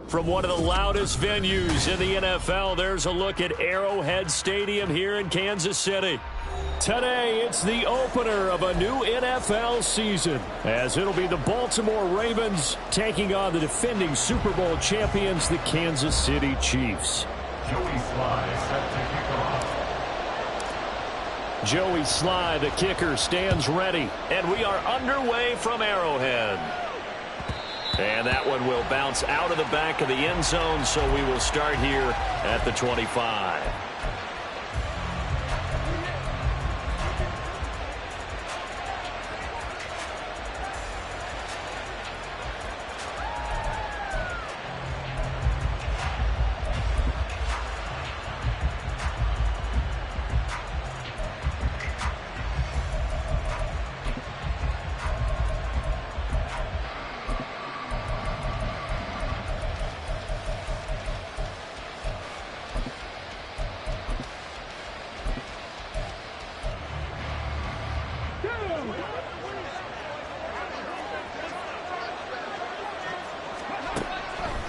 From one of the loudest venues in the NFL, there's a look at Arrowhead Stadium here in Kansas City. Today, it's the opener of a new NFL season, as it'll be the Baltimore Ravens taking on the defending Super Bowl champions, the Kansas City Chiefs. Joey Sly set to kick off. Joey Sly, the kicker, stands ready, and we are underway from Arrowhead. And that one will bounce out of the back of the end zone, so we will start here at the 25.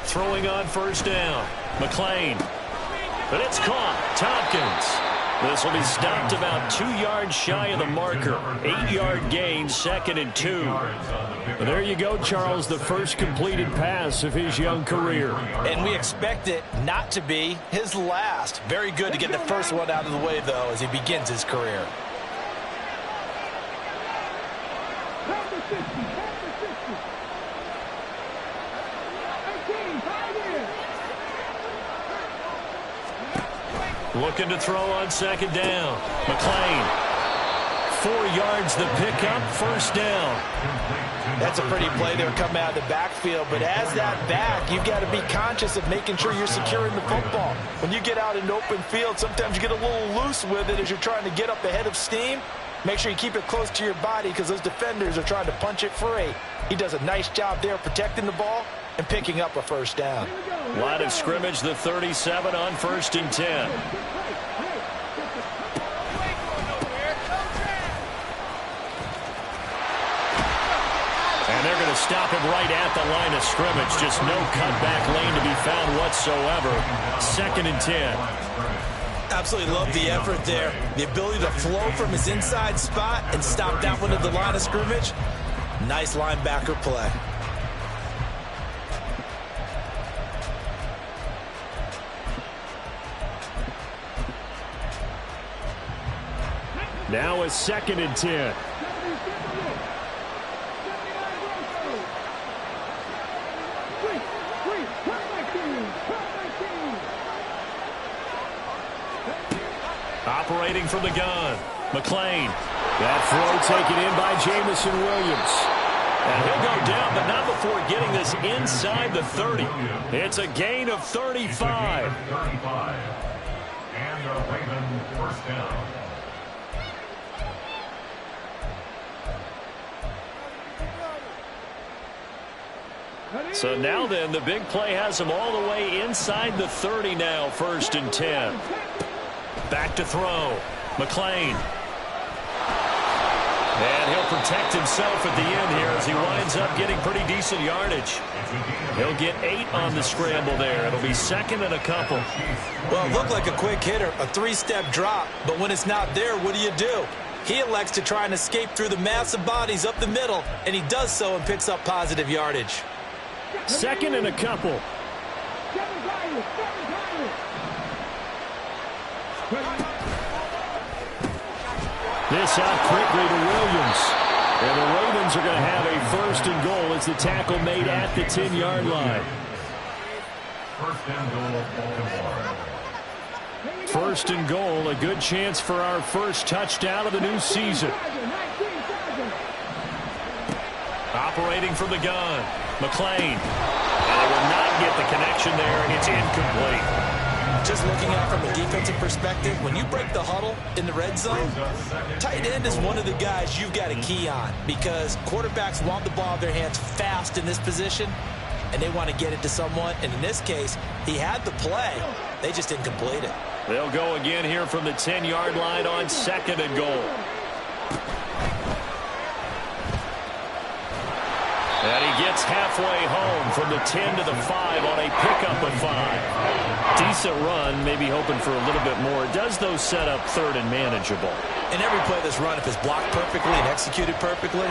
Throwing on first down. McLean. But it's caught. Tompkins. This will be stopped about 2 yards shy of the marker. 8-yard gain, 2nd and 2. Well, there you go, Charles, the first completed pass of his young career. And we expect it not to be his last. Very good to get the first one out of the way, though, as he begins his career. Looking to throw on second down. McLean. 4 yards the pickup, first down. That's a pretty play there coming out of the backfield, but as that back, you've got to be conscious of making sure you're securing the football. When you get out in open field, sometimes you get a little loose with it as you're trying to get up ahead of steam. Make sure you keep it close to your body because those defenders are trying to punch it free. He does a nice job there protecting the ball and picking up a first down. Line of scrimmage, the 37 on 1st and 10. And they're going to stop him right at the line of scrimmage. Just no cutback lane to be found whatsoever. 2nd and 10. Absolutely love the effort there. The ability to flow from his inside spot and stop that one at the line of scrimmage. Nice linebacker play. Now a 2nd and 10. Operating from the gun. McLean. That throw taken in by Jamison Williams. And he'll go down, but not before getting this inside the 30. It's a gain of 35. And a Raven first down. So now then, the big play has him all the way inside the 30 now, 1st and 10. Back to throw. McLean. And he'll protect himself at the end here as he winds up getting pretty decent yardage. He'll get 8 on the scramble there. It'll be 2nd and a couple. Well, it looked like a quick hitter, a 3-step drop. But when it's not there, what do? He elects to try and escape through the massive bodies up the middle, and he does so and picks up positive yardage. 2nd and a couple. This out quickly to Williams. And the Ravens are going to have a 1st and goal as the tackle made at the 10-yard line. 1st and goal, Baltimore. 1st and goal, a good chance for our first touchdown of the new season. Operating from the gun, McLean. And they will not get the connection there, and it's incomplete. Just looking at it from a defensive perspective, when you break the huddle in the red zone, tight end is one of the guys you've got a key on because quarterbacks want the ball in their hands fast in this position, and they want to get it to someone. And in this case, he had the play. They just didn't complete it. They'll go again here from the 10-yard line on 2nd and goal. And he gets halfway home from the 10 to the 5 on a pickup of 5. Decent run, maybe hoping for a little bit more. Does, though, set up 3rd and manageable. In every play that's run, if it's blocked perfectly and executed perfectly,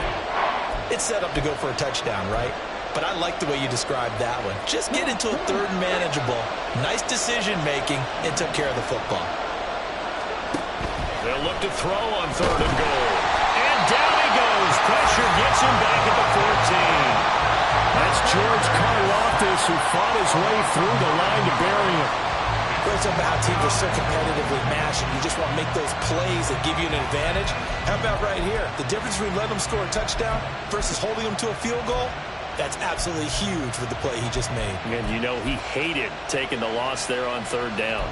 it's set up to go for a touchdown, right? But I like the way you described that one. Just get into a 3rd and manageable, nice decision-making, and took care of the football. They'll look to throw on 3rd and goal. And down he goes. Pressure gets him back at the 14. That's George Karlaftis who fought his way through the line to bury him. Great something about how teams are so competitively matched, and you just want to make those plays that give you an advantage. How about right here? The difference between letting them score a touchdown versus holding them to a field goal, that's absolutely huge with the play he just made. And you know he hated taking the loss there on 3rd down.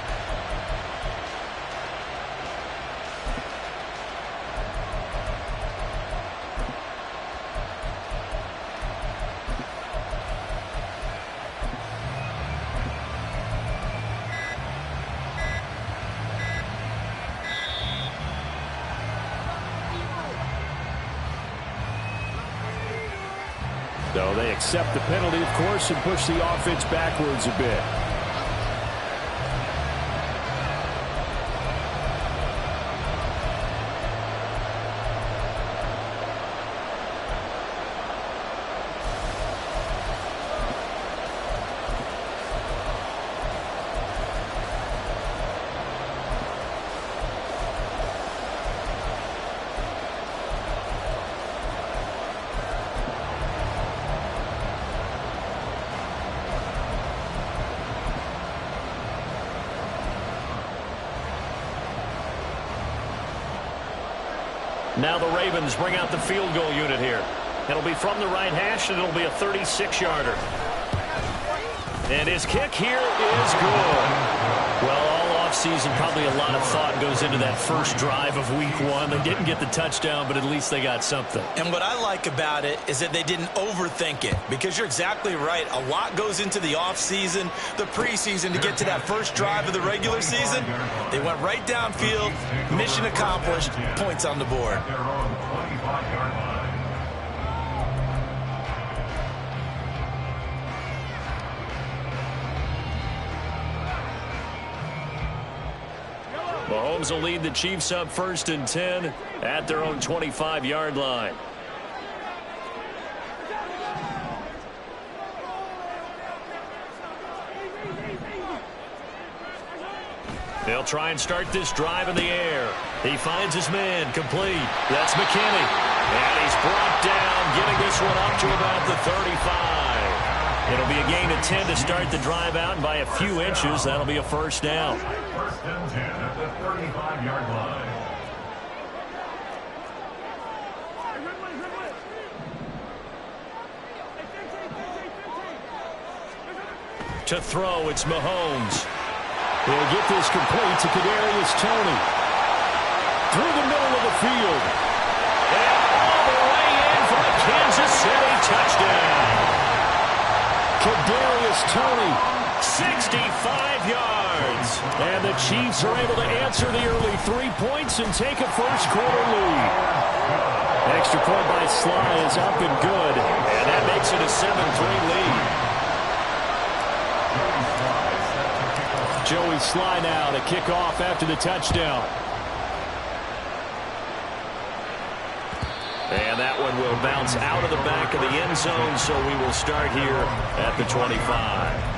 So they accept the penalty, of course, and push the offense backwards a bit. Now the Ravens bring out the field goal unit here. It'll be from the right hash, and it'll be a 36-yarder. And his kick here is good. Well, all offseason, probably a lot of thought goes into that first drive of week 1. They didn't get the touchdown, but at least they got something. And what I like about it is that they didn't overthink it, because you're exactly right. A lot goes into the offseason, the preseason to get to that first drive of the regular season. They went right downfield, mission accomplished, points on the board. Their own 25-yard line. Mahomes will lead the Chiefs up 1st and 10 at their own 25-yard line. They'll try and start this drive in the air. He finds his man, complete. That's McKinney. And he's brought down, getting this one up to about the 35. It'll be a gain of 10 to start the drive out, and by a few inches, that'll be a 1st down. 1st and 10 at the 35-yard line. To throw, it's Mahomes. He'll get this complete to Kadarius Toney. Through the middle of the field. And all the way in for a Kansas City touchdown. is Tony. 65 yards. And the Chiefs are able to answer the early 3 points and take a first-quarter lead. Extra point by Sly is up and good. And that makes it a 7-3 lead. Joey Sly now to kick off after the touchdown. And that one will bounce out of the back of the end zone, so we will start here at the 25.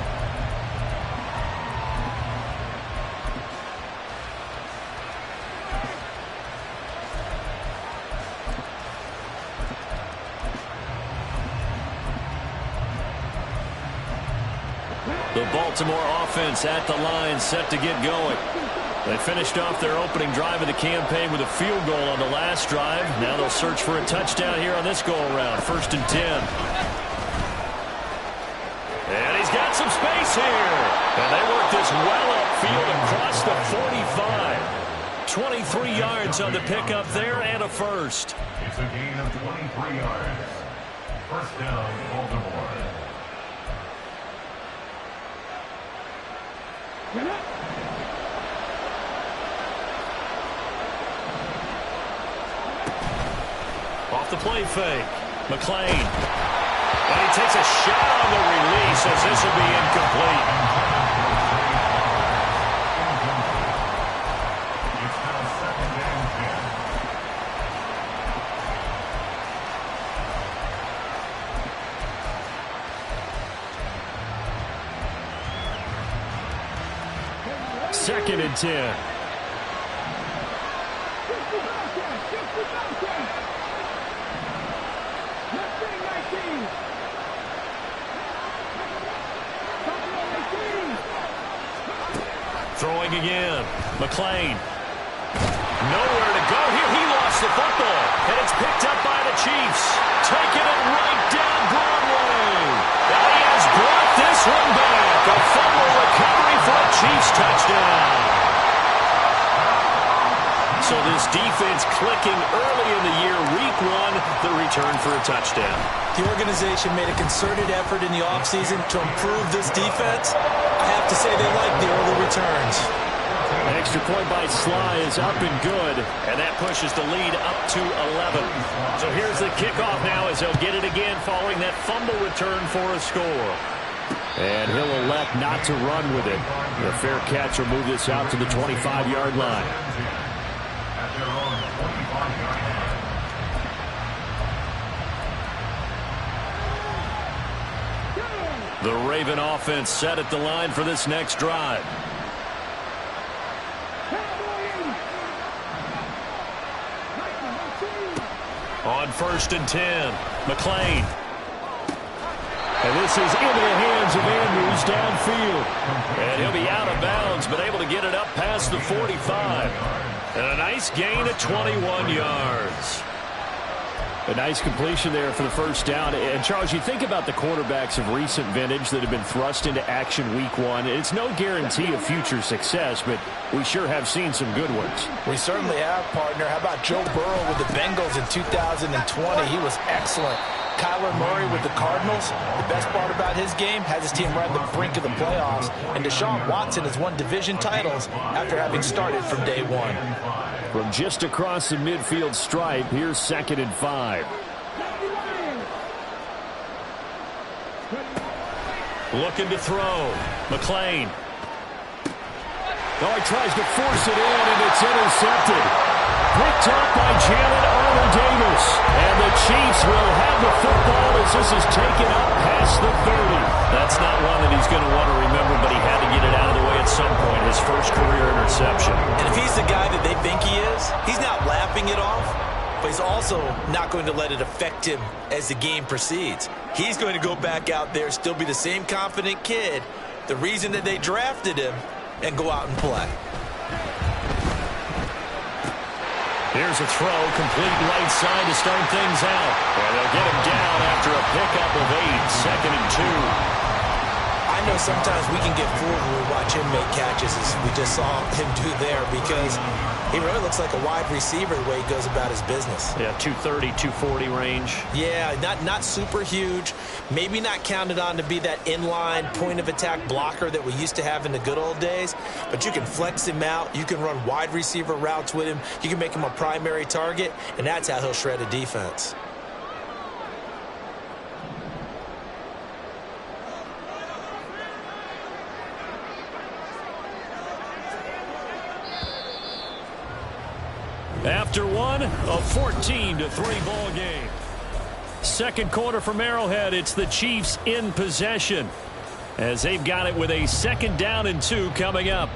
The Baltimore offense at the line, set to get going. They finished off their opening drive of the campaign with a field goal on the last drive. Now they'll search for a touchdown here on this go-around. 1st and 10. And he's got some space here. And they work this well upfield across the 45. 23 yards on the pickup there and a first. It's a gain of 23 yards. First down, Baltimore. Off the play fake. McLean. And he takes a shot on the release as this will be incomplete. It's now 2nd and 10. 2nd and 10. Throwing again. McLean. Nowhere to go here. He lost the football. And it's picked up by the Chiefs. Taking it right down Broadway. And he has brought this one back. A fumble recovery for a Chiefs touchdown. So this defense clicking early in the year. Week 1, the return for a touchdown. The organization made a concerted effort in the offseason to improve this defense. I have to say they like the early returns. An extra point by Sly is up and good, and that pushes the lead up to 11. So here's the kickoff now as they'll get it again following that fumble return for a score. And he'll elect not to run with it. The fair catch will move this out to the 25-yard line. At their own 25-yard line. The Raven offense set at the line for this next drive. On 1st and 10, McLean. And this is into the hands of Andrews downfield. And he'll be out of bounds, but able to get it up past the 45. And a nice gain of 21 yards. A nice completion there for the first down. And, Charles, you think about the quarterbacks of recent vintage that have been thrust into action week 1. It's no guarantee of future success, but we sure have seen some good ones. We certainly have, partner. How about Joe Burrow with the Bengals in 2020? He was excellent. Kyler Murray with the Cardinals. The best part about his game, has his team right on the brink of the playoffs. And Deshaun Watson has won division titles after having started from day 1. From just across the midfield stripe, here's 2nd and 5. Looking to throw. McLean. Oh, he tries to force it in, and it's intercepted. Picked up by Jalen Armour-Davis. And the Chiefs will have the football as this is taken up past the 30. That's not one that he's going to want to remember, but he had to get it out of the way at some point. His first career interception. And if he's the guy that they think he is, he's not laughing it off, but he's also not going to let it affect him as the game proceeds. He's going to go back out there, still be the same confident kid, the reason that they drafted him, and go out and play. Here's a throw, complete right side to start things out. And they'll get him down after a pickup of 8, 2nd and 2. I know sometimes we can get fooled when we watch him make catches, as we just saw him do there, because he really looks like a wide receiver the way he goes about his business. Yeah, 230, 240 range. Yeah, not super huge. Maybe not counted on to be that inline point-of-attack blocker that we used to have in the good old days, but you can flex him out. You can run wide receiver routes with him. You can make him a primary target, and that's how he'll shred a defense. After one, a 14-3 ball game. Second quarter from Arrowhead, it's the Chiefs in possession as they've got it with a 2nd down and 2 coming up.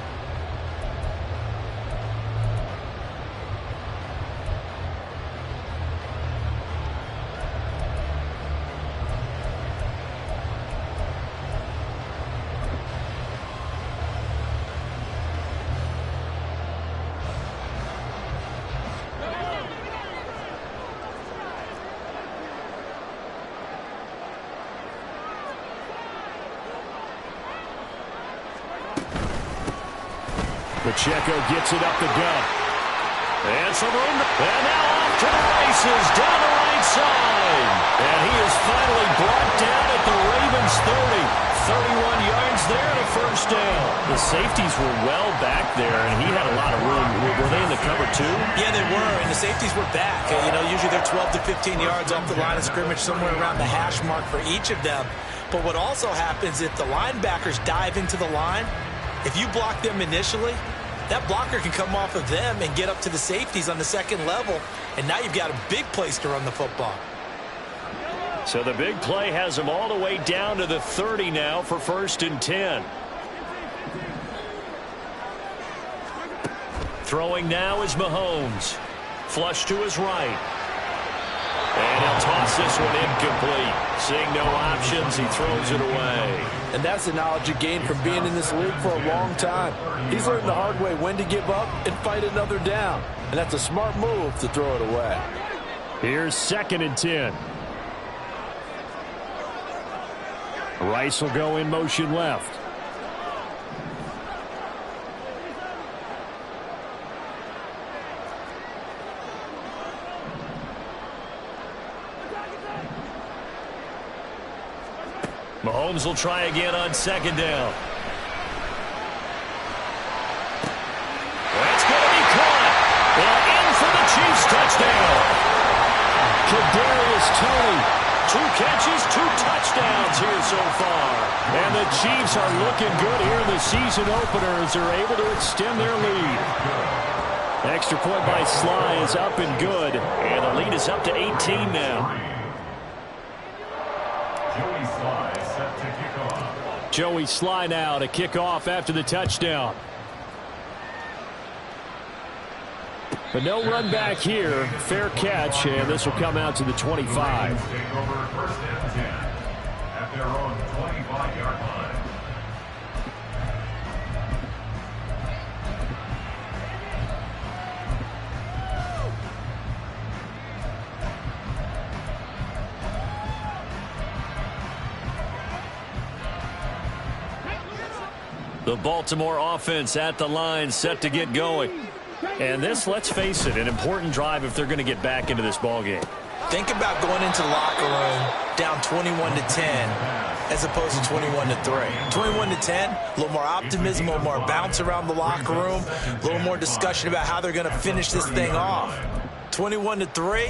Pacheco gets it up the gut. And some room. And now off to the races down the right side. And he is finally brought down at the Ravens 30. 31 yards there and a 1st down. The safeties were well back there, and he had a lot of room. Were they in the cover too? Yeah, they were, and the safeties were back. You know, usually they're 12 to 15 yards off the line of scrimmage, somewhere around the hash mark for each of them. But what also happens if the linebackers dive into the line, if you block them initially, that blocker can come off of them and get up to the safeties on the 2nd level, and now you've got a big place to run the football. So the big play has him all the way down to the 30 now for 1st and 10. Throwing now is Mahomes. Flush to his right. And he'll toss this one incomplete. Seeing no options, he throws it away. And that's the knowledge you gain from being in this league for a long time. He's learned the hard way when to give up and fight another down. And that's a smart move to throw it away. Here's 2nd and 10. Rice will go in motion left. Mahomes will try again on 2nd down. That's going to be caught. And in for the Chiefs touchdown. Kadarius Toney. 2 catches, 2 touchdowns here so far. And the Chiefs are looking good here in the season opener as they're able to extend their lead. Extra point by Sly is up and good. And the lead is up to 18 now. Joey Sly now to kick off after the touchdown. But no run back here. Fair catch, and this will come out to the 25. Take over 1st and 10 at their own 25-yard line. The Baltimore offense at the line, set to get going. And this, let's face it, an important drive if they're going to get back into this ballgame. Think about going into the locker room down 21 to 10 as opposed to 21 to 3. 21 to 10, a little more optimism, a little more bounce around the locker room, a little more discussion about how they're going to finish this thing off. 21 to 3,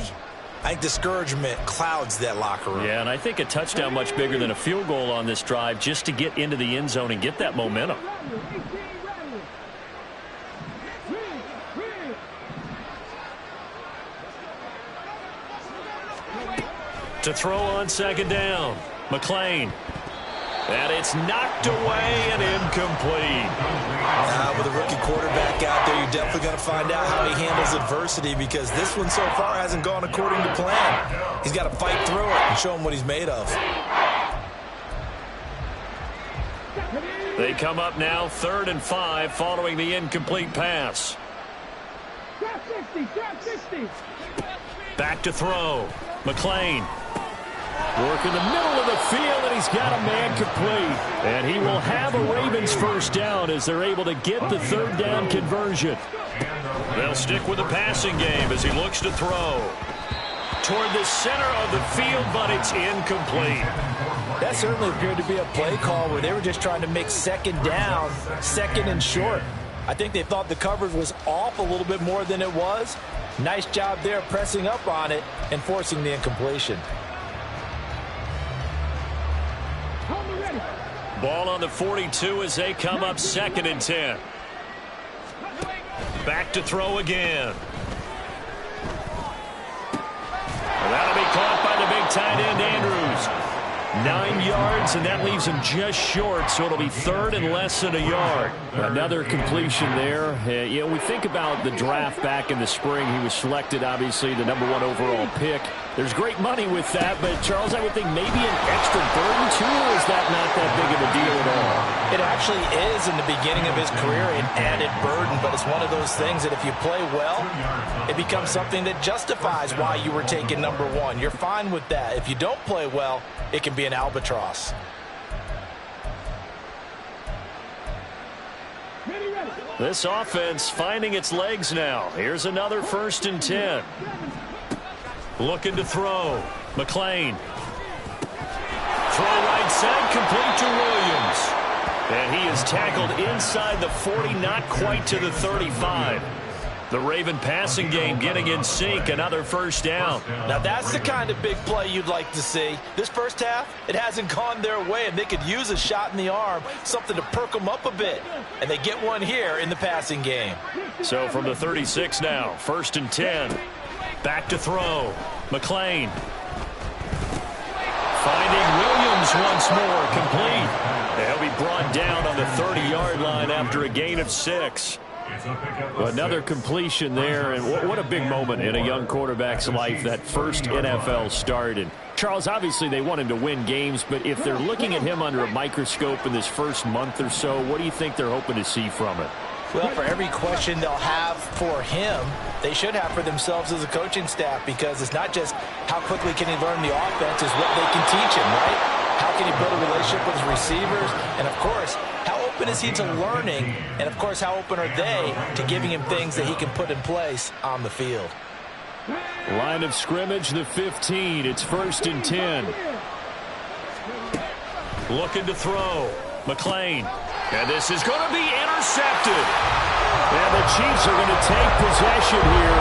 I think discouragement clouds that locker room. Yeah, and I think a touchdown much bigger than a field goal on this drive just to get into the end zone and get that momentum. To throw on 2nd down, McLean. And it's knocked away and incomplete. With a rookie quarterback out there, you're definitely going to find out how he handles adversity, because this one so far hasn't gone according to plan. He's got to fight through it and show him what he's made of. They come up now 3rd and 5 following the incomplete pass. Back to throw. McLean. Work in the middle of the field, and he's got a man complete. And he will have a Ravens first down as they're able to get the third down conversion. They'll stick with the passing game as he looks to throw. Toward the center of the field, but it's incomplete. That certainly appeared to be a play call where they were just trying to make second down, second and short. I think they thought the coverage was off a little bit more than it was. Nice job there pressing up on it and forcing the incompletion. Ball on the 42 as they come up 2nd and 10. Back to throw again. That'll be caught by the big tight end, Andrews. 9 yards, and that leaves him just short, so it'll be 3rd and less than a yard. Another completion there. We think about the draft back in the spring. He was selected, obviously, the #1 overall pick. There's great money with that, but, Charles, I would think maybe an extra burden, too, or is that not that big of a deal at all? It actually is in the beginning of his career an added burden, but it's one of those things that if you play well, it becomes something that justifies why you were taken #1. You're fine with that. If you don't play well, it can be an albatross. This offense finding its legs now. Here's another 1st and 10. Looking to throw. McLean. Throw right side, complete to Williams. And he is tackled inside the 40, not quite to the 35. The Raven passing game getting in sync, another first down. Now that's the kind of big play you'd like to see. This first half, it hasn't gone their way, and they could use a shot in the arm, something to perk them up a bit. And they get one here in the passing game. So from the 36 now, 1st and 10. Back to throw. McLean. Finding Williams once more, complete. They'll be brought down on the 30-yard line after a gain of 6. Another completion there, and what a big moment in a young quarterback's life, that first NFL start. And Charles, obviously they want him to win games, but if they're looking at him under a microscope in this first month or so, what do you think they're hoping to see from it? Well, for every question they'll have for him, they should have for themselves as a coaching staff, because it's not just how quickly can he learn the offense, it's what they can teach him, right? How can he build a relationship with his receivers? And, of course, how open is he to learning? And, of course, how open are they to giving him things that he can put in place on the field? Line of scrimmage, the 15. It's 1st and 10. Looking to throw. McLean. And this is going to be intercepted. And the Chiefs are going to take possession here.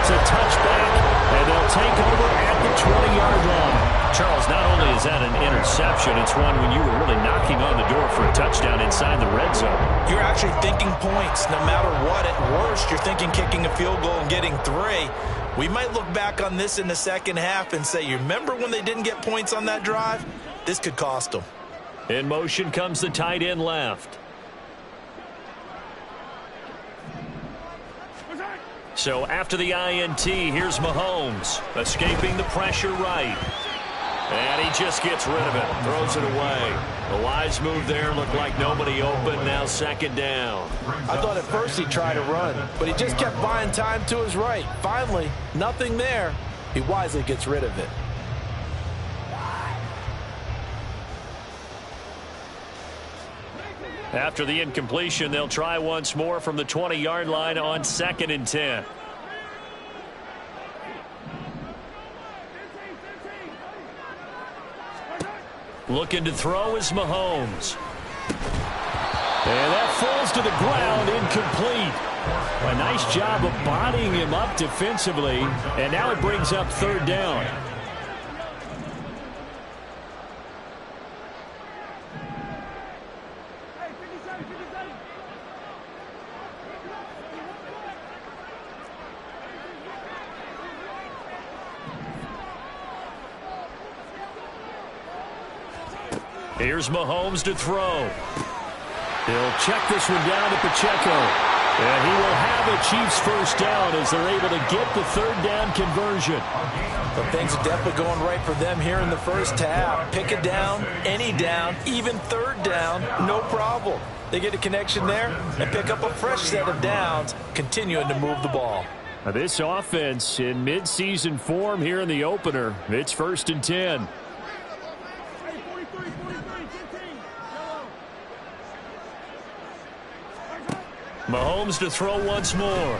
It's a touchback, and they'll take over at the 20-yard line. Charles, not only is that an interception, it's one when you were really knocking on the door for a touchdown inside the red zone. You're actually thinking points no matter what. At worst, you're thinking kicking a field goal and getting 3. We might look back on this in the second half and say, you remember when they didn't get points on that drive? This could cost them. In motion comes the tight end left. So after the INT, here's Mahomes, escaping the pressure right. And he just gets rid of it, throws it away. The wise move there, looked like nobody open, now 2nd down. I thought at first he tried to run, but he just kept buying time to his right. Finally, nothing there. He wisely gets rid of it. After the incompletion, they'll try once more from the 20-yard line on 2nd and 10. Looking to throw is Mahomes. And that falls to the ground, incomplete. A nice job of bodying him up defensively, and now it brings up 3rd down. Here's Mahomes to throw. He'll check this one down to Pacheco. And he will have a Chiefs first down as they're able to get the 3rd down conversion. But things are definitely going right for them here in the first half. Pick a down, any down, even 3rd down, no problem. They get a connection there and pick up a fresh set of downs, continuing to move the ball. Now this offense in midseason form here in the opener. It's 1st and 10. Mahomes to throw once more.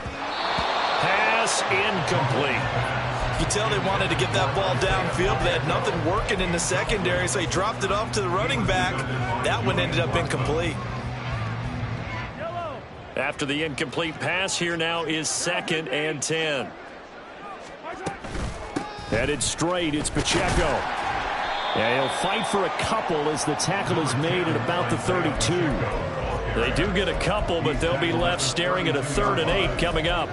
Pass incomplete. You tell they wanted to get that ball downfield. They had nothing working in the secondary, so he dropped it off to the running back. That one ended up incomplete. After the incomplete pass, here now is 2nd and 10. Headed straight, it's Pacheco. And he'll fight for a couple as the tackle is made at about the 32. They do get a couple, but they'll be left staring at a 3rd and 8 coming up.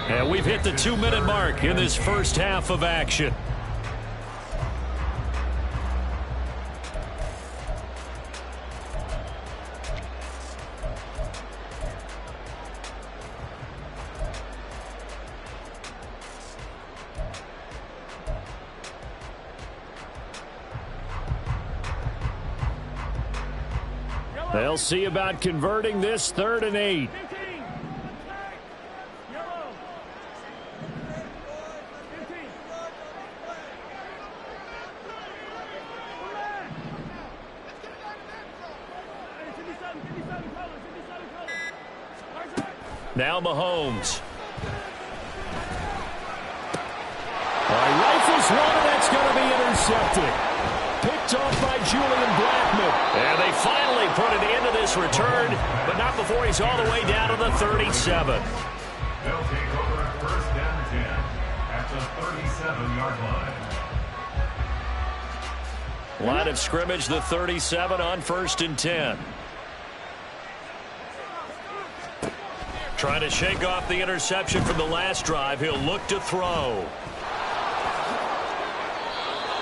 And we've hit the 2-minute mark in this first half of action. They'll see about converting this 3rd and 8. Now Mahomes. Rifles one, and that's going to be intercepted. Picked off by Julian Blackmon. And they finally put an end to this return, but not before he's all the way down to the 37. They'll take over at 1st and 10 at the 37-yard line. Line of scrimmage, the 37 on 1st and 10. Trying to shake off the interception from the last drive. He'll look to throw.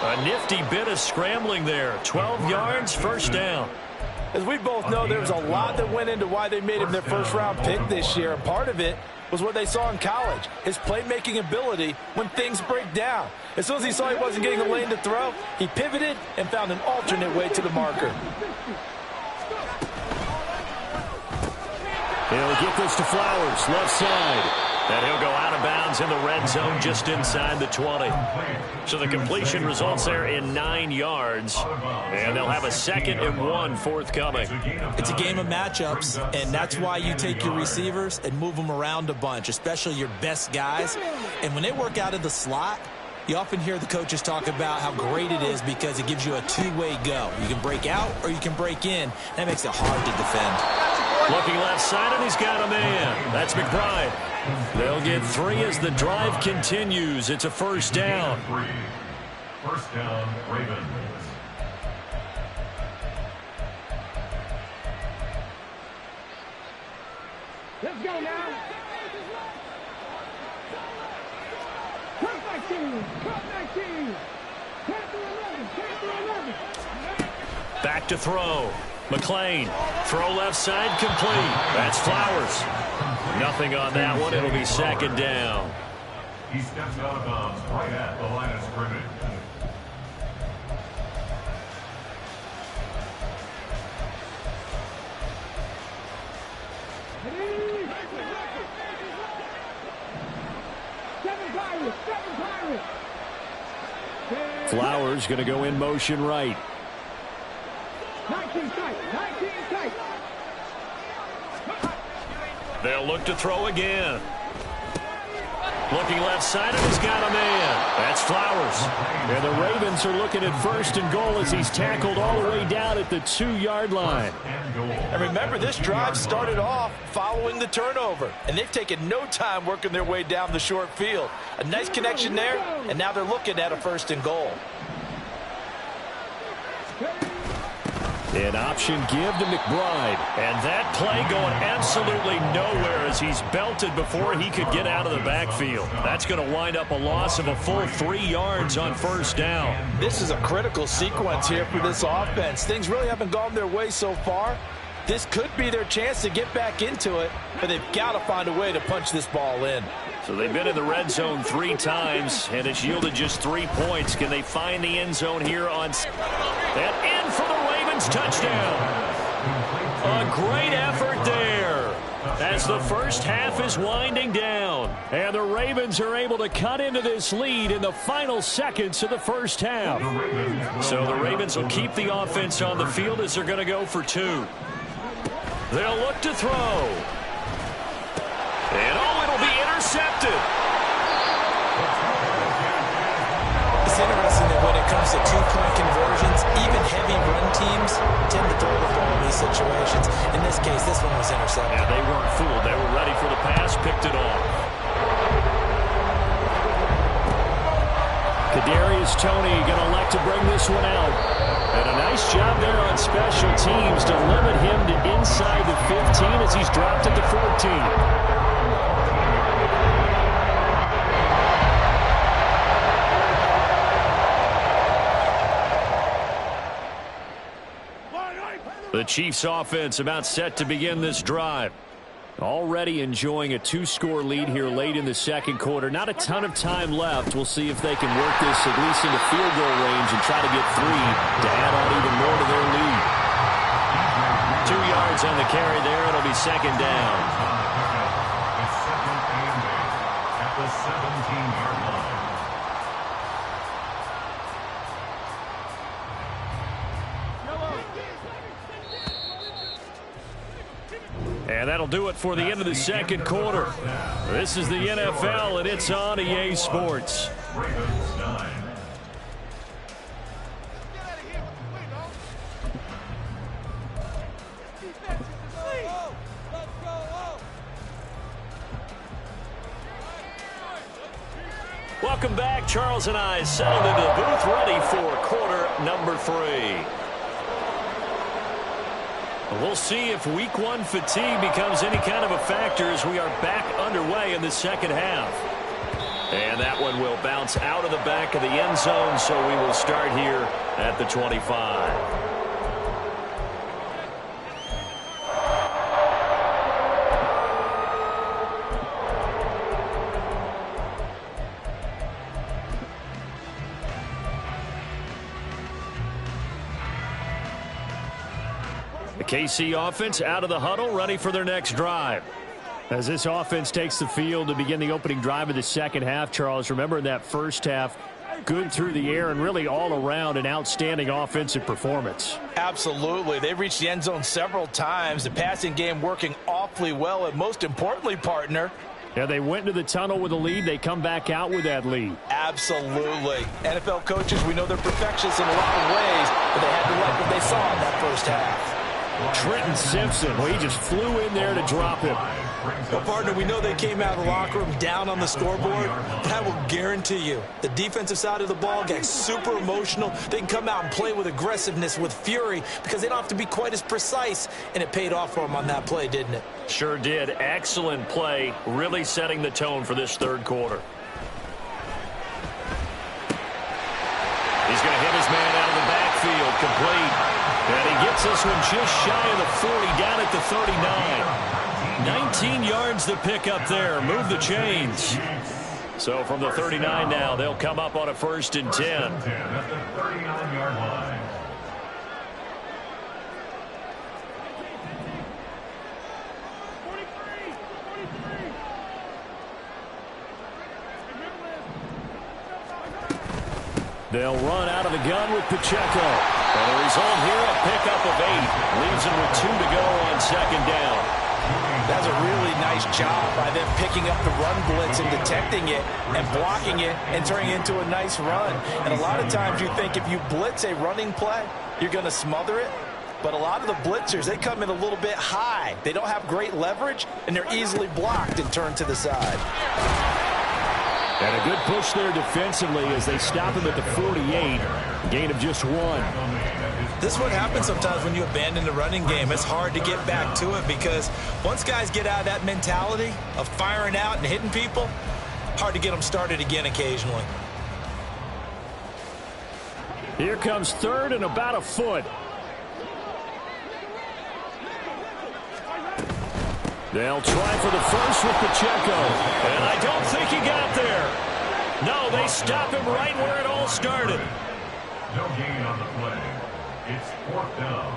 A nifty bit of scrambling there. 12 yards, 1st down. As we both know, there was a lot that went into why they made him their first-round pick this year. And part of it was what they saw in college, his playmaking ability when things break down. As soon as he saw he wasn't getting a lane to throw, he pivoted and found an alternate way to the marker. He'll get this to Flowers, left side. And he'll go out of bounds in the red zone just inside the 20. So the completion results there in 9 yards. And they'll have a 2nd and 1 forthcoming. It's a game of matchups, and that's why you take your receivers and move them around a bunch, especially your best guys. And when they work out of the slot, you often hear the coaches talk about how great it is because it gives you a two-way go. You can break out or you can break in. That makes it hard to defend. Looking left side, and he's got a man. That's McBride. They'll get 3 as the drive continues. It's a 1st down. 1st down, Ravens. Let's go now. Come back team. Come back team. Panther 11. Back to throw. McLean, throw left side, complete. That's Flowers. Nothing on that one. It'll be 2nd down. He steps out of bounds right at the line of scrimmage. Flowers going to go in motion right. 19 tight. They'll look to throw again. Looking left side, and he's got a man. That's Flowers. And the Ravens are looking at 1st and goal as he's tackled all the way down at the 2-yard line. And remember, this drive started off following the turnover, and they've taken no time working their way down the short field. A nice connection there, and now they're looking at a 1st and goal. An option give to McBride. And that play going absolutely nowhere as he's belted before he could get out of the backfield. That's going to wind up a loss of a full 3 yards on 1st down. This is a critical sequence here for this offense. Things really haven't gone their way so far. This could be their chance to get back into it, but they've got to find a way to punch this ball in. So they've been in the red zone 3 times, and it's yielded just 3 points. Can they find the end zone here on... And in for the Ravens touchdown. A great effort there as the first half is winding down. And the Ravens are able to cut into this lead in the final seconds of the first half. So the Ravens will keep the offense on the field as they're going to go for 2. They'll look to throw. And, it'll be intercepted. It's interesting that when it comes to two-point conversions, even heavy run teams tend to throw the ball in these situations. In this case, this one was intercepted. Yeah, they weren't fooled. They were ready for the pass, picked it off. Kadarius Toney going to elect to bring this one out. And a nice job there on special teams to limit him to inside the 15 as he's dropped it to 14. The Chiefs offense about set to begin this drive. Already enjoying a 2-score lead here late in the second quarter. Not a ton of time left. We'll see if they can work this at least into field goal range and try to get 3 to add on even more to their lead. 2 yards on the carry there. It'll be second down. It's second and 8 at the 17-yard line. And that'll do it for the end of the second quarter. This is the NFL, and it's on EA Sports. Ravens 9. Welcome back. Charles and I settled into the booth ready for quarter number 3. We'll see if week 1 fatigue becomes any kind of a factor as we are back underway in the second half. And that one will bounce out of the back of the end zone, so we will start here at the 25. The KC offense out of the huddle, ready for their next drive. As this offense takes the field to begin the opening drive of the second half, Charles, remember in that first half, good through the air and really all around an outstanding offensive performance. Absolutely. They've reached the end zone several times. The passing game working awfully well, and most importantly, partner, yeah, they went into the tunnel with a lead. They come back out with that lead. Absolutely. NFL coaches, we know they're perfectionists in a lot of ways, but they had to like what they saw in that first half. Trenton Simpson, well, he just flew in there to drop him. Well, partner, we know they came out of the locker room down on the scoreboard, but I will guarantee you the defensive side of the ball got super emotional. They can come out and play with aggressiveness, with fury, because they don't have to be quite as precise, and it paid off for them on that play, didn't it? Sure did. Excellent play, really setting the tone for this third quarter. He's going to hit his man out of the backfield, complete. And he gets this one just shy of the 40, down at the 39. 19 yards to pick up there. Move the chains. So from the 39 now, they'll come up on a 1st and 10. At the 39-yard line. They'll run out of the gun with Pacheco. And the result here, a pickup of 8. Leaves them with 2 to go on second down. That's a really nice job by them picking up the run blitz and detecting it and blocking it and turning it into a nice run. And a lot of times you think if you blitz a running play, you're going to smother it. But a lot of the blitzers, they come in a little bit high. They don't have great leverage, and they're easily blocked and turned to the side. And a good push there defensively as they stop him at the 48. Gain of just 1. This is what happens sometimes when you abandon the running game. It's hard to get back to it because once guys get out of that mentality of firing out and hitting people, hard to get them started again occasionally. Here comes 3rd and about a foot. They'll try for the first with Pacheco. And I don't think he got there. No, they stop him right where it all started. No gain on the play. It's 4th down.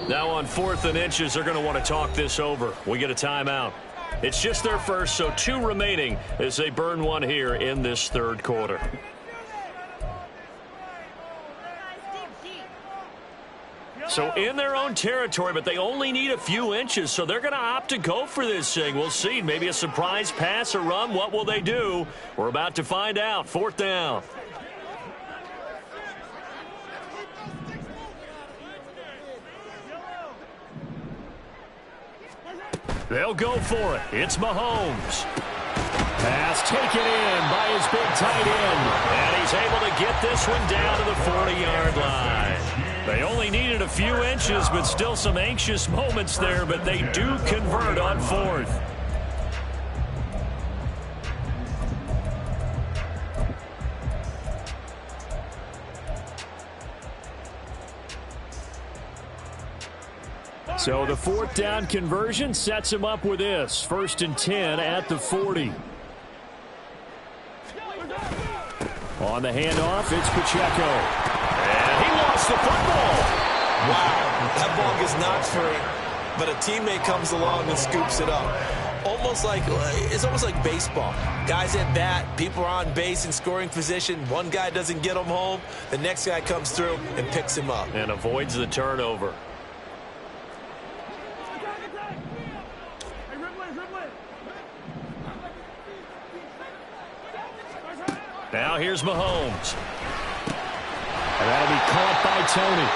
Now on 4th and inches, they're going to want to talk this over. We get a timeout. It's just their first, so 2 remaining as they burn one here in this third quarter. So in their own territory, but they only need a few inches, so they're going to opt to go for this thing. We'll see. Maybe a surprise pass or run. What will they do? We're about to find out. 4th down. They'll go for it. It's Mahomes. Pass taken in by his big tight end. And he's able to get this one down to the 40-yard line. They only needed a few inches, but still some anxious moments there, but they do convert on 4th. So the 4th down conversion sets him up with this. 1st and 10 at the 40. On the handoff, it's Pacheco. And he lost the football. Wow, that ball gets knocked free, but a teammate comes along and scoops it up. It's almost like baseball. Guys at bat, people are on base in scoring position. One guy doesn't get him home. The next guy comes through and picks him up. And avoids the turnover. Now here's Mahomes. And that'll be caught by Tony.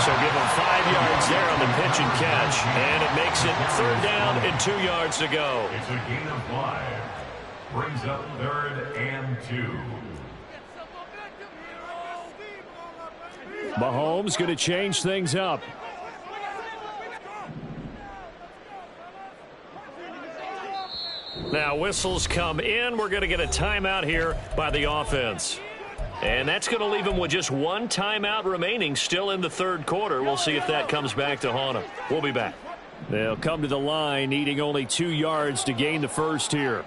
So give him 5 yards there on the pitch and catch. And it makes it 3rd down and 2 yards to go. It's a gain of 5. Brings up 3rd and 2. Mahomes going to change things up. Now whistles come in. We're going to get a timeout here by the offense. And that's going to leave him with just 1 timeout remaining still in the 3rd quarter. We'll see if that comes back to haunt him. We'll be back. They'll come to the line needing only 2 yards to gain the first here.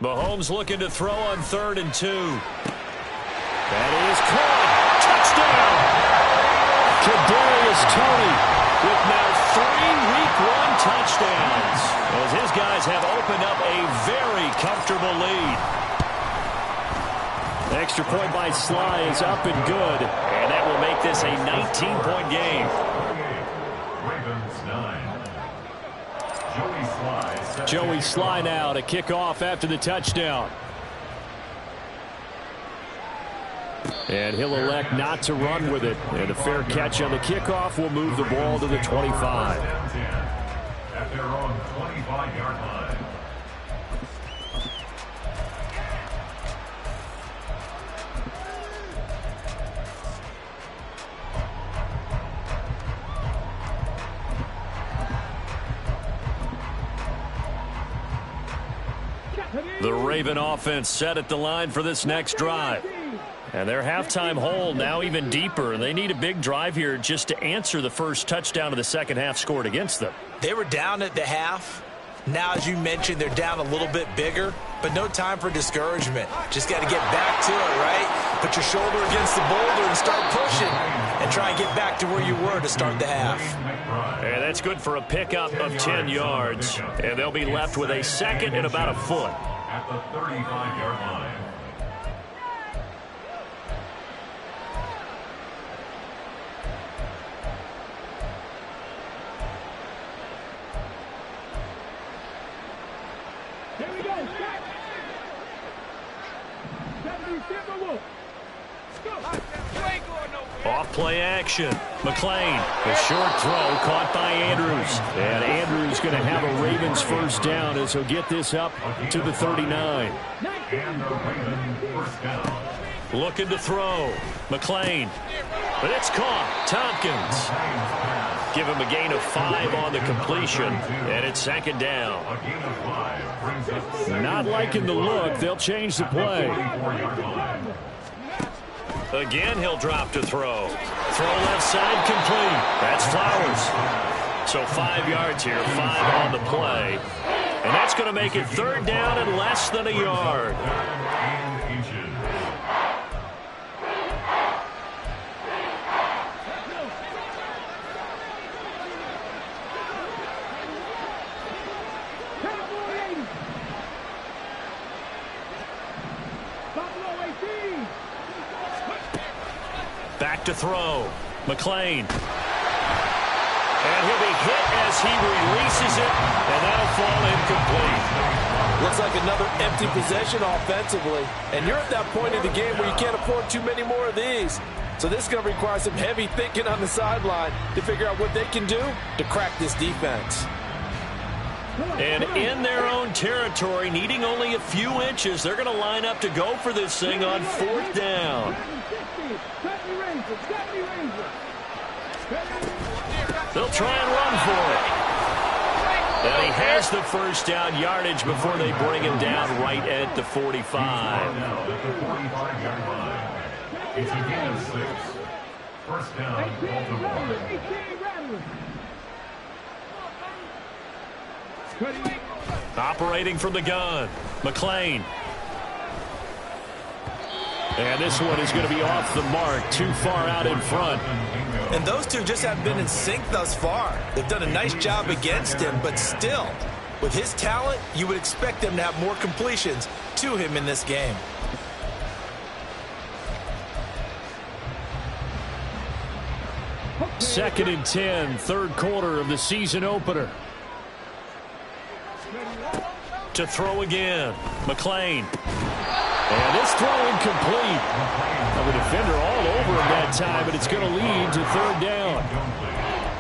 Mahomes looking to throw on 3rd and 2. That is caught. Touchdown! Kadarius Toney with now 3 Week 1 touchdowns as his guys have opened up a very comfortable lead. Extra point by Sly is up and good, and that will make this a 19-point game. Ravens 9. Joey Sly now to kick off after the touchdown. And he'll elect not to run with it. And a fair catch on the kickoff will move the ball to the 25. At their own 25-yard line. The Raven offense set at the line for this next drive. And their halftime hole now even deeper. They need a big drive here just to answer the first touchdown of the second half scored against them. They were down at the half. Now, as you mentioned, they're down a little bit bigger, but no time for discouragement. Just got to get back to it, right? Put your shoulder against the boulder and start pushing and try and get back to where you were to start the half. And that's good for a pickup of 10 yards. And they'll be left with a second and about a foot. At the 35-yard line. Here we go. Off play action. McLean, a short throw caught by Andrews. And Andrews going to have a Ravens first down as he'll get this up to the 39. And the Ravens first down. Looking to throw. McLean. But it's caught. Tompkins. Give him a gain of 5 on the completion. And it's 2nd down. A gain of 5 brings us Not liking the look. They'll change the play. 44-yard line. Again, he'll drop to throw. Throw left side complete. That's Flowers. So 5 yards here, 5 on the play. And that's going to make it 3rd down and less than a yard. to throw. McLean. And he'll be hit as he releases it, and that'll fall incomplete. Looks like another empty possession offensively, and you're at that point in the game where you can't afford too many more of these. So this is going to require some heavy thinking on the sideline to figure out what they can do to crack this defense. And in their own territory, needing only a few inches, they're going to line up to go for this thing on 4th down. They'll try and run for it. And he has the first down yardage before they bring him down right at the 45. Now at the 45-yard line. It's a gain of 6. First down, Baltimore. Operating from the gun, McLean. And this one is going to be off the mark, too far out in front. And those two just haven't been in sync thus far. They've done a nice job against him, but still, with his talent, you would expect them to have more completions to him in this game. Second and 10, third quarter of the season opener. To throw again, McLean. And this throw incomplete. The defender all over him that time, but it's going to lead to 3rd down.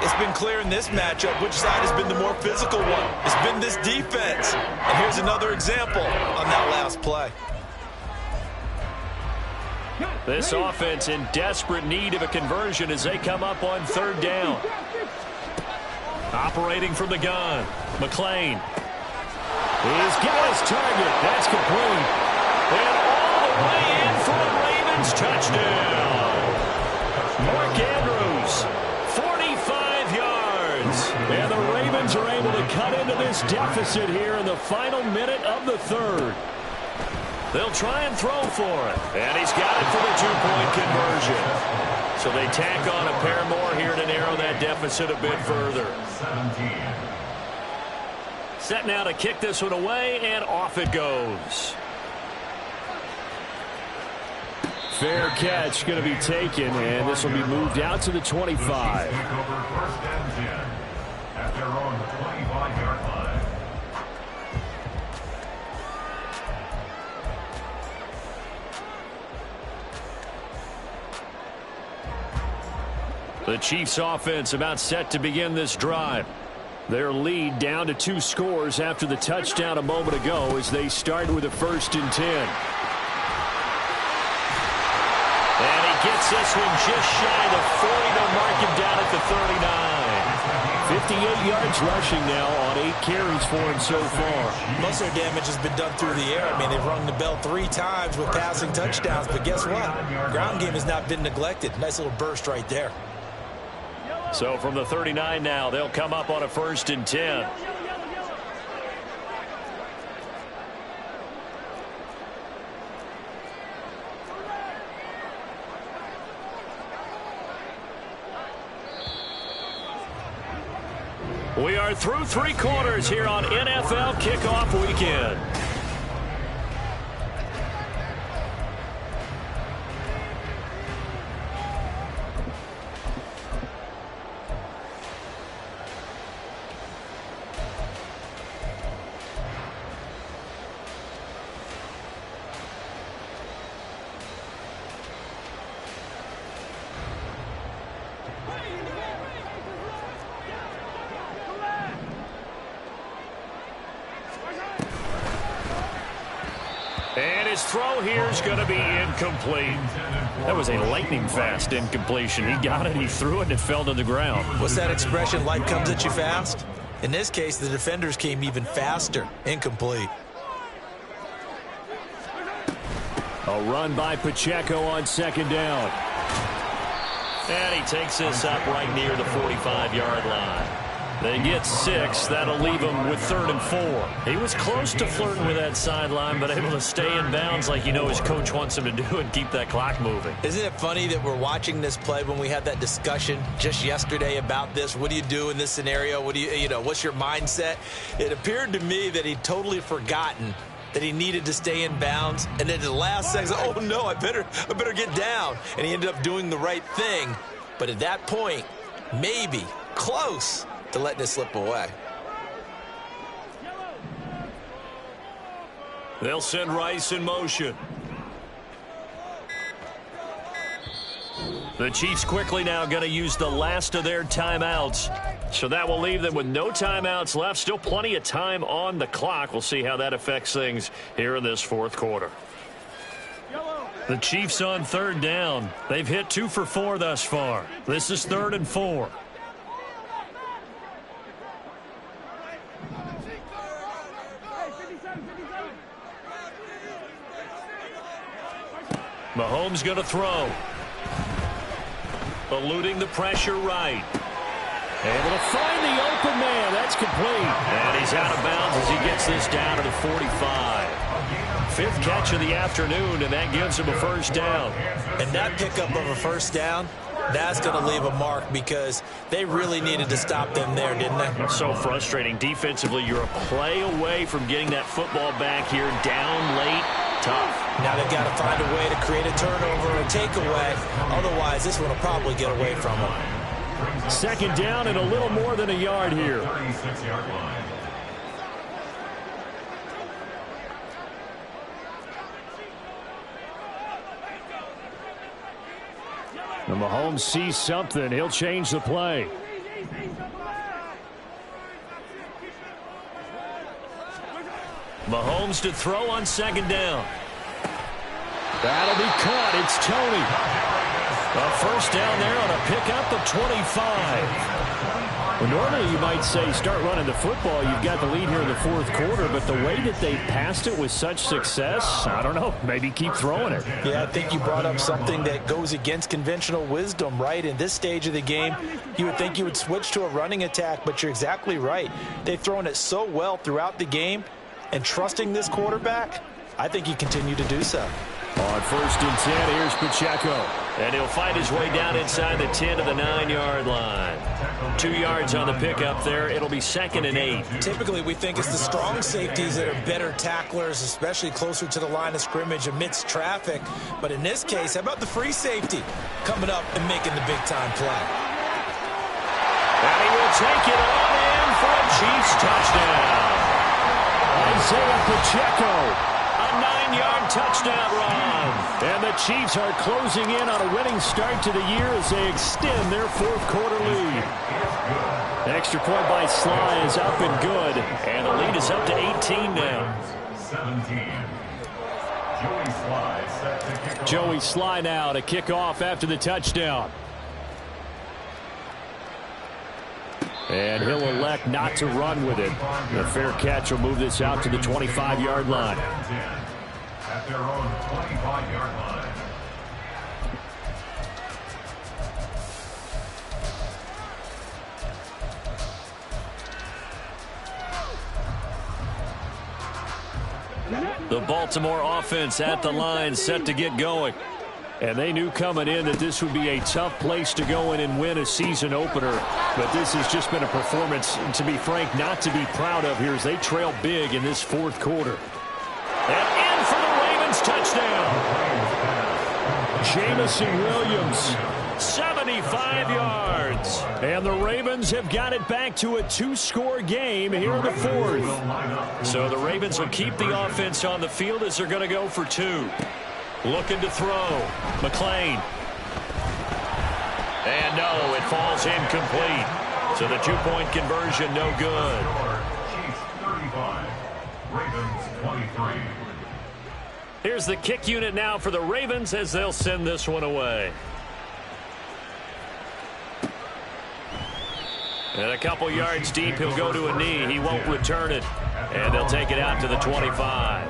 It's been clear in this matchup which side has been the more physical one. It's been this defense. And here's another example on that last play. This offense in desperate need of a conversion as they come up on 3rd down. Operating from the gun, McLean. He's got his target. That's complete. And all the way in for a Ravens touchdown. Mark Andrews, 45 yards. And the Ravens are able to cut into this deficit here in the final minute of the 3rd. They'll try and throw for it. And he's got it for the 2-point conversion. So they tack on a pair more here to narrow that deficit a bit further. 17. Set now to kick this one away, and off it goes. Fair catch going to be taken, and this will be moved out to the 25. Take over 1st and 10 at their own 25-yard line. The Chiefs offense about set to begin this drive. Their lead down to 2 scores after the touchdown a moment ago as they start with a 1st and 10. And he gets this one just shy of the 40. They'll mark him down at the 39. 58 yards rushing now on 8 carries for him so far. Most of their damage has been done through the air. I mean, they've rung the bell 3 times with passing touchdowns, but guess what? Ground game has not been neglected. Nice little burst right there. So from the 39 now, they'll come up on a 1st and 10. We are through 3 quarters here on NFL Kickoff Weekend. And his throw here is going to be incomplete. That was a lightning-fast incompletion. He got it, he threw it, and it fell to the ground. What's that expression, life comes at you fast? In this case, the defenders came even faster. Incomplete. A run by Pacheco on 2nd down. And he takes this up right near the 45-yard line. They get 6. That'll leave him with 3rd and 4. He was close to flirting with that sideline, but able to stay in bounds like you know his coach wants him to do and keep that clock moving. Isn't it funny that we're watching this play when we had that discussion just yesterday about this? What do you do in this scenario? What do you know, what's your mindset? It appeared to me that he'd totally forgotten that he needed to stay in bounds, and then the last second, oh no, I better get down. And he ended up doing the right thing. But at that point, maybe close to letting it slip away. They'll send Rice in motion. The Chiefs quickly now going to use the last of their timeouts. So that will leave them with no timeouts left. Still plenty of time on the clock. We'll see how that affects things here in this fourth quarter. The Chiefs on third down. They've hit 2 for 4 thus far. This is 3rd and 4. Mahomes going to throw. Eluding the pressure right. Able to find the open man. That's complete. And he's out of bounds as he gets this down to the 45. 5th catch of the afternoon, and that gives him a first down. And that pickup of a first down, that's going to leave a mark because they really needed to stop them there, didn't they? So frustrating. Defensively, you're a play away from getting that football back here down late. Tough. Now they've got to find a way to create a turnover or takeaway. Otherwise, this one will probably get away from them. 2nd down and a little more than a yard here. 36-yard line. And Mahomes sees something. He'll change the play. Mahomes to throw on 2nd down. That'll be caught. It's Tony. A first down there on a pickup of 25. Well, normally you might say start running the football. You've got the lead here in the fourth quarter, but the way that they passed it with such success, I don't know, maybe keep throwing it. Yeah, I think you brought up something that goes against conventional wisdom, right? In this stage of the game, you would think you would switch to a running attack, but you're exactly right. They've thrown it so well throughout the game, and trusting this quarterback, I think you continue to do so. On 1st and 10, here's Pacheco. And he'll fight his way down inside the 10 to the 9-yard line. 2 yards on the pickup there. It'll be 2nd and 8. Typically, we think it's the strong safeties that are better tacklers, especially closer to the line of scrimmage amidst traffic. But in this case, how about the free safety coming up and making the big-time play? And he will take it all in for a Chiefs touchdown. Isaiah Pacheco. A 9-yard touchdown run. And the Chiefs are closing in on a winning start to the year as they extend their fourth quarter lead. Extra point by Sly is up and good. And the lead is up to 18 now. 17. Joey Sly now to kick off after the touchdown. And he'll elect not to run with it. The fair catch will move this out to the 25-yard line. At their own 25-yard line. The Baltimore offense at the line set to get going. And they knew coming in that this would be a tough place to go in and win a season opener. But this has just been a performance, to be frank, not to be proud of here as they trail big in this fourth quarter. And in for the Ravens touchdown. Jamison Williams, 75 yards. And the Ravens have got it back to a 2-score game here in the fourth. So the Ravens will keep the offense on the field as they're going to go for 2. Looking to throw. McClain. And no, it falls incomplete. So the 2-point conversion no good. Chiefs 35, Ravens 23. Here's the kick unit now for the Ravens as they'll send this one away. And a couple yards deep, he'll go to a knee. He won't return it. And they'll take it out to the 25.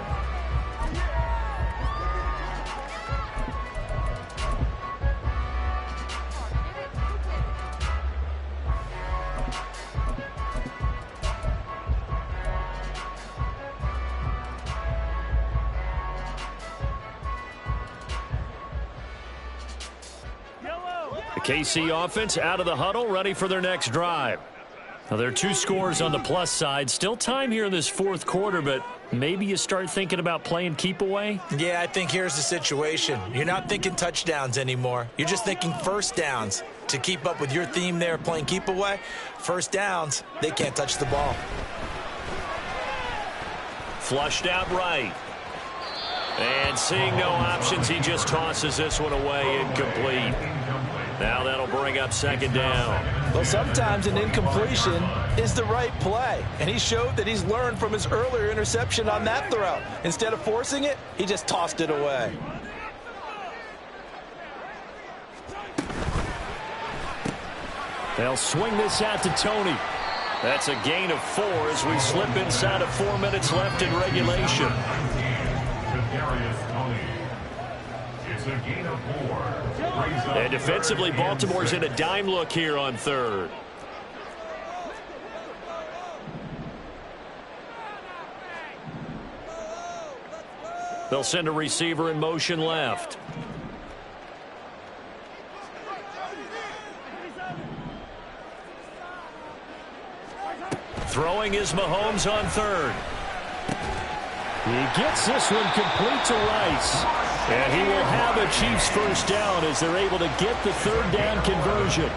The KC offense out of the huddle, ready for their next drive. Well, there are 2 scores on the plus side. Still time here in this fourth quarter, but maybe you start thinking about playing keep away? Yeah, I think here's the situation. You're not thinking touchdowns anymore. You're just thinking first downs. To keep up with your theme there, playing keep away, first downs, they can't touch the ball. Flushed out right. And seeing no options, he just tosses this one away, incomplete. Now that'll bring up second down. Well, sometimes an incompletion is the right play. And he showed that he's learned from his earlier interception on that throw. Instead of forcing it, he just tossed it away. They'll swing this out to Tony. That's a gain of 4 as we slip inside of 4 minutes left in regulation. It's a gain of 4. And defensively, Baltimore's in a dime look here on third. They'll send a receiver in motion left. Throwing is Mahomes on third. He gets this one complete to Rice. And he will have a Chiefs first down as they're able to get the third down conversion.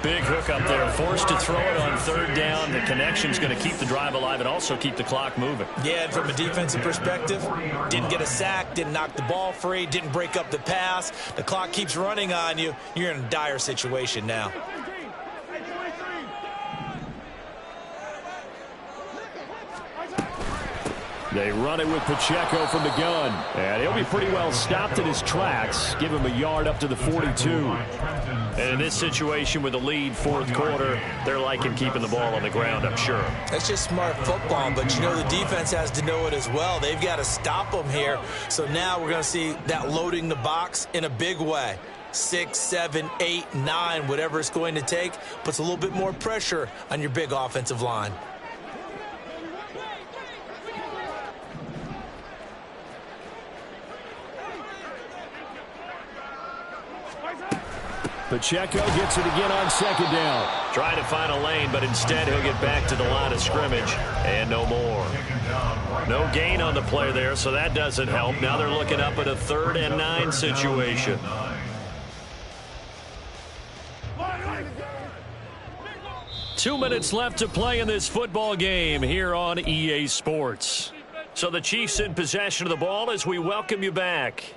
Big hook up there, forced to throw it on third down. The connection's going to keep the drive alive and also keep the clock moving. Yeah, and from a defensive perspective, didn't get a sack, didn't knock the ball free, didn't break up the pass. The clock keeps running on you. You're in a dire situation now. They run it with Pacheco from the gun. And he'll be pretty well stopped in his tracks. Give him a yard up to the 42. And in this situation with the lead, fourth quarter, they're liking keeping the ball on the ground, I'm sure. That's just smart football, but you know the defense has to know it as well. They've got to stop them here. So now we're going to see that loading the box in a big way. 6, 7, 8, 9, whatever it's going to take, puts a little bit more pressure on your big offensive line. Pacheco gets it again on second down. Trying to find a lane, but instead he'll get back to the line of scrimmage. And no more. No gain on the play there, so that doesn't help. Now they're looking up at a 3rd and 9 situation. Two minutes left to play in this football game here on EA Sports. So the Chiefs in possession of the ball as we welcome you back.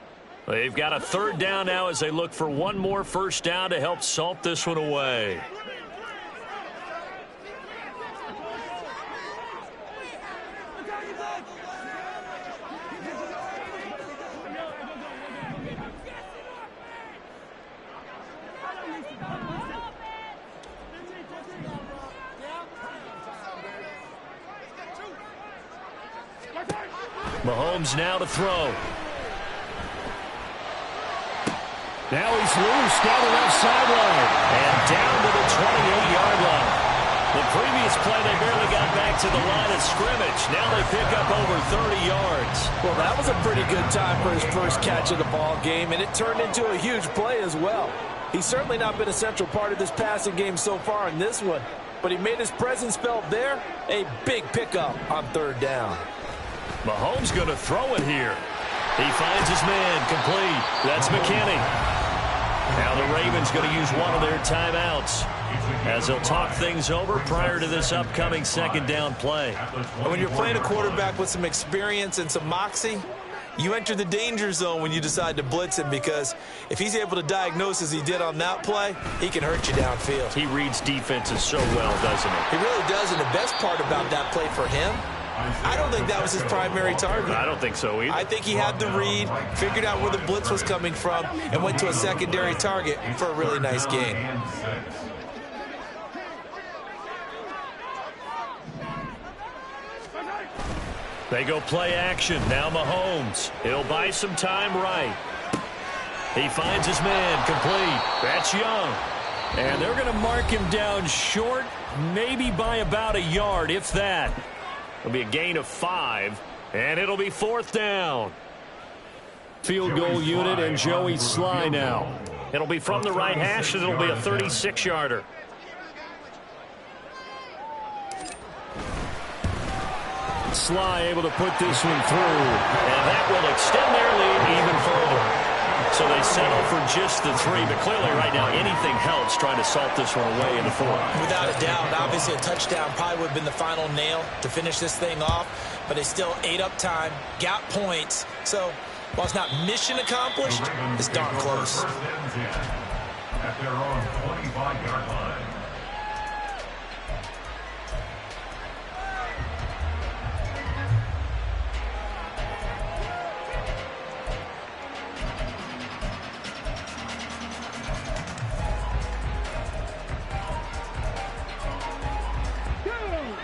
They've got a 3rd down now as they look for one more first down to help salt this one away. Mahomes now to throw. Now he's loose down the left sideline and down to the 28-yard line. The previous play, they barely got back to the line of scrimmage. Now they pick up over 30 yards. Well, that was a pretty good time for his first catch of the ball game, and it turned into a huge play as well. He's certainly not been a central part of this passing game so far in this one, but he made his presence felt there. A big pickup on 3rd down. Mahomes going to throw it here. He finds his man complete. That's McKinney. Now the Ravens going to use one of their timeouts as they'll talk things over prior to this upcoming 2nd down play. And when you're playing a quarterback with some experience and some moxie, you enter the danger zone when you decide to blitz him, because if he's able to diagnose as he did on that play, he can hurt you downfield. He reads defenses so well, doesn't he? He really does, and the best part about that play for him, I don't think that was his primary target. I don't think so either. I think he had the read, figured out where the blitz was coming from, and went to a secondary target for a really nice gain. They go play action. Now Mahomes. He'll buy some time right. He finds his man complete. That's Young. And they're going to mark him down short, maybe by about a yard, if that. It'll be a gain of 5, and it'll be 4th down. Field goal unit and Joey Sly now. It'll be from the right hash, and it'll be a 36-yarder. Sly able to put this one through, and that will extend their lead even further. So they settle for just the 3, but clearly right now anything helps trying to salt this one away in the 4th. Without a doubt, obviously a touchdown probably would have been the final nail to finish this thing off, but they still ate up time, got points. So while it's not mission accomplished, it's darn close. At their own 25-yard line.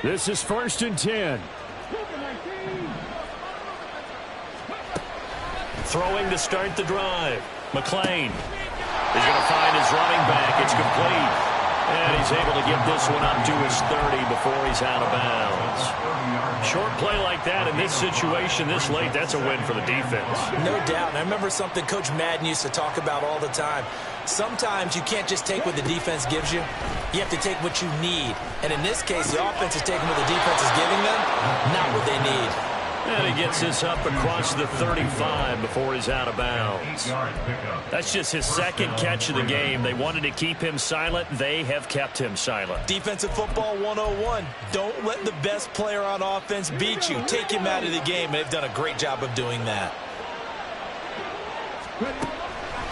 This is 1st and 10. Throwing to start the drive. McLean is going to find his running back. It's complete. And he's able to get this one up to his 30 before he's out of bounds. Short play like that in this situation this late, that's a win for the defense. No doubt. And I remember something Coach Madden used to talk about all the time. Sometimes you can't just take what the defense gives you. You have to take what you need. And in this case, the offense is taking what the defense is giving them, not what they need. And he gets this up across the 35 before he's out of bounds. That's just his 2nd catch of the game. They wanted to keep him silent. They have kept him silent. Defensive football 101. Don't let the best player on offense beat you. Take him out of the game. They've done a great job of doing that.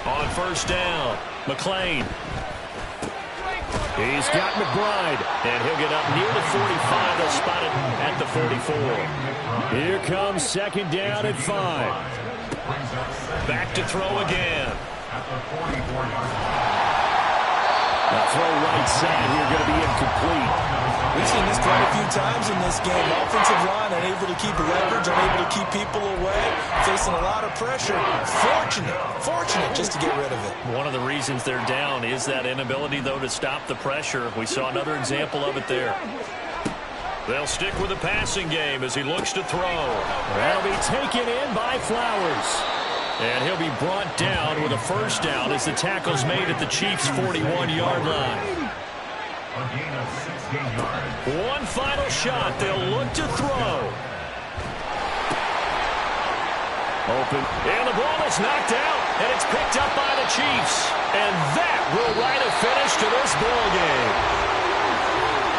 On 1st down, McLean. He's got McBride, and he'll get up near the 45. They'll spot it at the 44. Here comes 2nd down at 5. Back to throw again. Now throw right side here, going to be incomplete. We've seen this quite a few times in this game. Offensive line unable to keep leverage, unable to keep people away, facing a lot of pressure. Fortunate just to get rid of it. One of the reasons they're down is that inability, though, to stop the pressure. We saw another example of it there. They'll stick with the passing game as he looks to throw. That'll be taken in by Flowers. And he'll be brought down with a 1st down as the tackle's made at the Chiefs' 41-yard line. One final shot. They'll look to throw. Open. And the ball is knocked out. And it's picked up by the Chiefs. And that will write a finish to this ball game.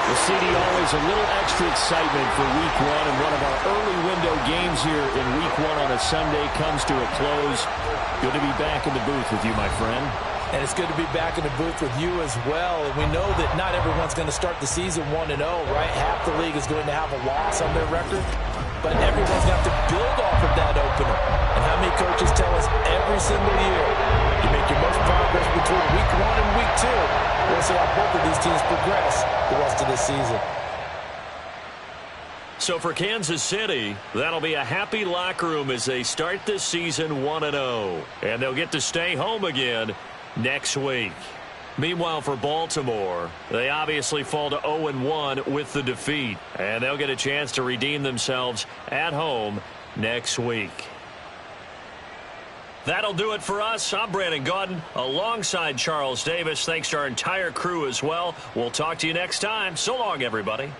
The CD always a little extra excitement for Week 1, and one of our early window games here in Week 1 on a Sunday comes to a close. Good to be back in the booth with you, my friend. And it's good to be back in the booth with you as well. And we know that not everyone's going to start the season 1-0, right? Half the league is going to have a loss on their record. But everyone's got to build off of that opener. And how many coaches tell us every single year, you make your most progress between Week 1 and Week 2. We'll see how both of these teams progress the rest of this season. So for Kansas City, that'll be a happy locker room as they start this season 1-0. And they'll get to stay home again next week. Meanwhile, for Baltimore, they obviously fall to 0-1 with the defeat. And they'll get a chance to redeem themselves at home next week. That'll do it for us. I'm Brandon Gaudin alongside Charles Davis. Thanks to our entire crew as well. We'll talk to you next time. So long, everybody.